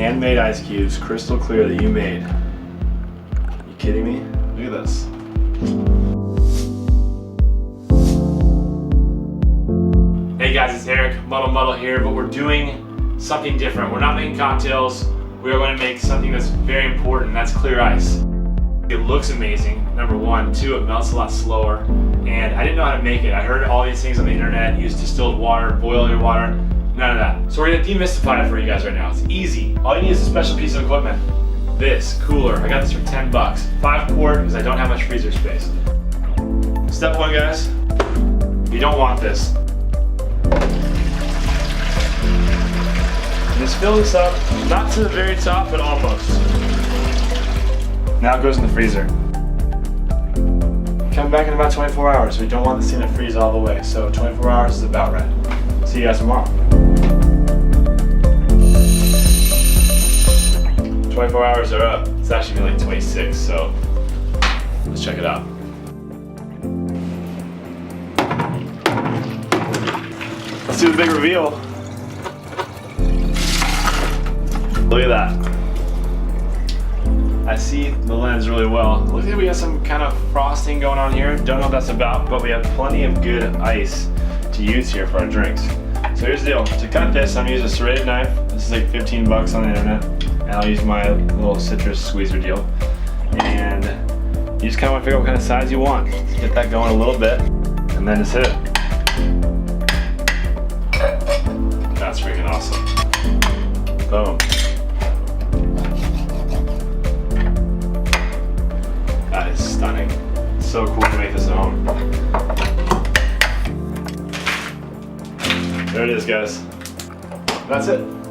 handmade ice cubes, crystal clear, that you made. You kidding me? Look at this. Hey guys, it's Eric, Muddle here, but we're doing something different. We're not making cocktails. We are going to make something that's very important, and that's clear ice. It looks amazing, number one. Two, it melts a lot slower. And I didn't know how to make it. I heard all these things on the internet, use distilled water, boil your water, none of that. So we're gonna demystify it for you guys right now. It's easy. All you need is a special piece of equipment. This cooler, I got this for 10 bucks. 5 quart, because I don't have much freezer space. Step one, guys, you don't want this. Just fill this up, not to the very top, but almost. Now it goes in the freezer. Come back in about 24 hours. We don't want this thing to freeze all the way, so 24 hours is about right. See you guys tomorrow. 24 hours are up. It's actually been like 26, so let's check it out. Let's do the big reveal. Look at that. I see the lens really well. Looks like we got some kind of frosting going on here. Don't know what that's about, but we have plenty of good ice to use here for our drinks. So here's the deal. To cut this, I'm using a serrated knife. This is like 15 bucks on the internet. And I'll use my little citrus squeezer deal. And you just kind of want to figure out what kind of size you want. Get that going a little bit, and then just hit it. That's freaking awesome. Boom. That is stunning. It's so cool to make this at home. There it is, guys. That's it.